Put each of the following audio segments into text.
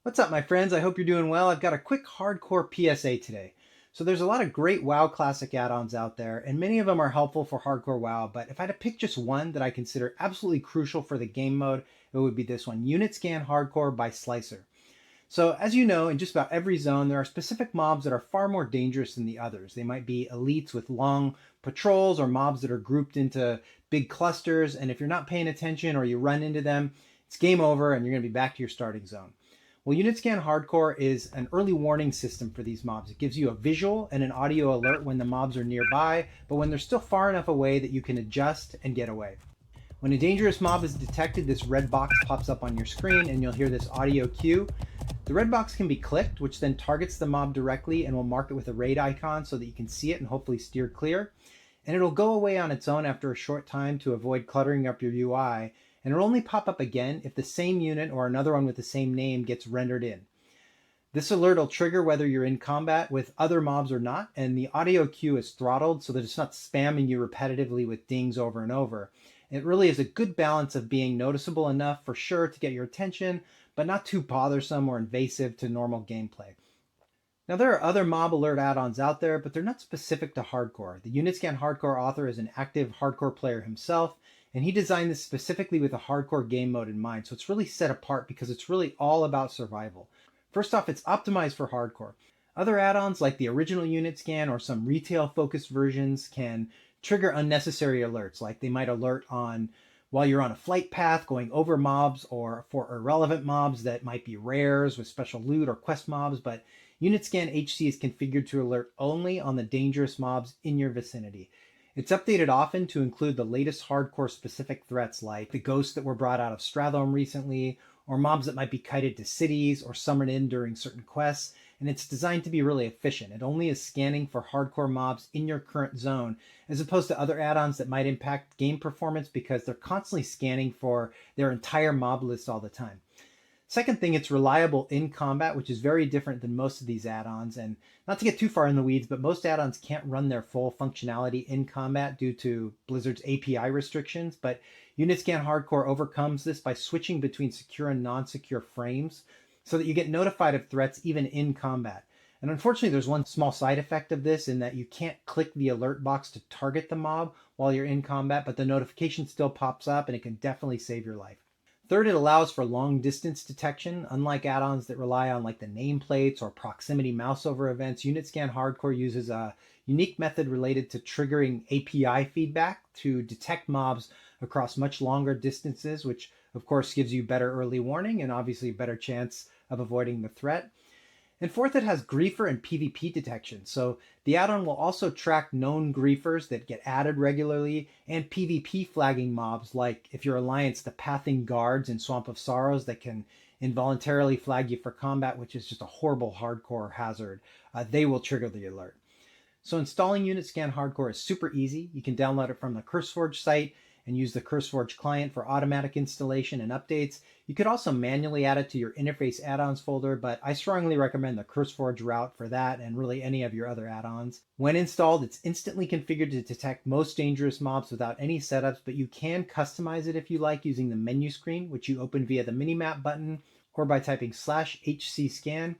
What's up, my friends? I hope you're doing well. I've got a quick hardcore PSA today. So there's a lot of great WoW Classic add-ons out there, and many of them are helpful for hardcore WoW, but if I had to pick just one that I consider absolutely crucial for the game mode, it would be this one, Unitscan Hardcore by Sliccer. So as you know, in just about every zone, there are specific mobs that are far more dangerous than the others. They might be elites with long patrols or mobs that are grouped into big clusters, and if you're not paying attention or you run into them, it's game over and you're going to be back to your starting zone. Well, Unitscan Hardcore is an early warning system for these mobs. It gives you a visual and an audio alert when the mobs are nearby, but when they're still far enough away that you can adjust and get away. When a dangerous mob is detected, this red box pops up on your screen and you'll hear this audio cue. The red box can be clicked, which then targets the mob directly and will mark it with a raid icon so that you can see it and hopefully steer clear. And it'll go away on its own after a short time to avoid cluttering up your UI, and it'll only pop up again if the same unit or another one with the same name gets rendered in. This alert will trigger whether you're in combat with other mobs or not, and the audio cue is throttled so that it's not spamming you repetitively with dings over and over. It really is a good balance of being noticeable enough for sure to get your attention, but not too bothersome or invasive to normal gameplay. Now, there are other mob alert add-ons out there, but they're not specific to hardcore. The Unitscan Hardcore author is an active hardcore player himself, and he designed this specifically with a hardcore game mode in mind, so it's really set apart because it's really all about survival. First off, it's optimized for hardcore. Other add-ons like the original Unitscan or some retail-focused versions can trigger unnecessary alerts, like they might alert on while you're on a flight path going over mobs or for irrelevant mobs that might be rares with special loot or quest mobs, but Unitscan HC is configured to alert only on the dangerous mobs in your vicinity. It's updated often to include the latest hardcore specific threats like the ghosts that were brought out of Strathome recently, or mobs that might be kited to cities or summoned in during certain quests, and it's designed to be really efficient. It only is scanning for hardcore mobs in your current zone, as opposed to other add-ons that might impact game performance because they're constantly scanning for their entire mob list all the time. Second thing, it's reliable in combat, which is very different than most of these add-ons. And not to get too far in the weeds, but most add-ons can't run their full functionality in combat due to Blizzard's API restrictions. But Unitscan Hardcore overcomes this by switching between secure and non-secure frames so that you get notified of threats even in combat. And unfortunately, there's one small side effect of this in that you can't click the alert box to target the mob while you're in combat, but the notification still pops up and it can definitely save your life. Third, it allows for long distance detection. Unlike add-ons that rely on like the nameplates or proximity mouse over events, Unitscan Hardcore uses a unique method related to triggering API feedback to detect mobs across much longer distances, which of course gives you better early warning and obviously a better chance of avoiding the threat. And fourth, it has griefer and PvP detection. So the add-on will also track known griefers that get added regularly and PvP flagging mobs, like if your alliance, the Pathing Guards in Swamp of Sorrows, that can involuntarily flag you for combat, which is just a horrible hardcore hazard. They will trigger the alert. So installing Unitscan Hardcore is super easy. You can download it from the CurseForge site and use the CurseForge client for automatic installation and updates. You could also manually add it to your interface add-ons folder, but I strongly recommend the CurseForge route for that and really any of your other add-ons. When installed, it's instantly configured to detect most dangerous mobs without any setups, but you can customize it if you like using the menu screen, which you open via the minimap button or by typing /HCScan.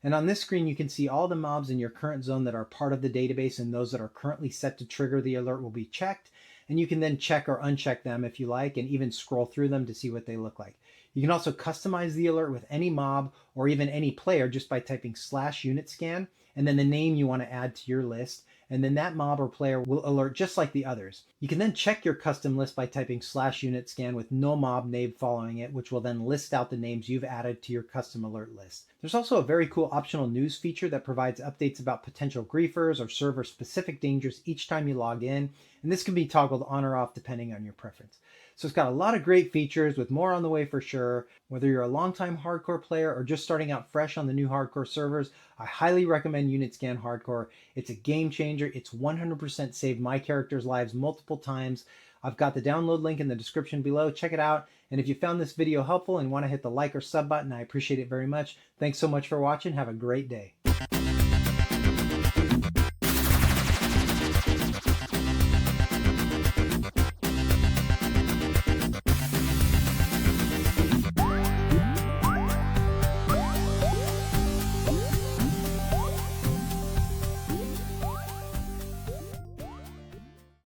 And on this screen, you can see all the mobs in your current zone that are part of the database, and those that are currently set to trigger the alert will be checked. And you can then check or uncheck them if you like, and even scroll through them to see what they look like. You can also customize the alert with any mob or even any player just by typing /Unitscan and then the name you want to add to your list. And then that mob or player will alert just like the others. You can then check your custom list by typing /Unitscan with no mob name following it, which will then list out the names you've added to your custom alert list. There's also a very cool optional news feature that provides updates about potential griefers or server-specific dangers each time you log in, and this can be toggled on or off depending on your preference. So it's got a lot of great features with more on the way for sure. Whether you're a longtime hardcore player or just starting out fresh on the new hardcore servers, I highly recommend Unitscan Hardcore. It's a game changer. It's 100% saved my characters' lives multiple times. I've got the download link in the description below. Check it out. And if you found this video helpful and want to hit the like or sub button, I appreciate it very much. Thanks so much for watching. Have a great day.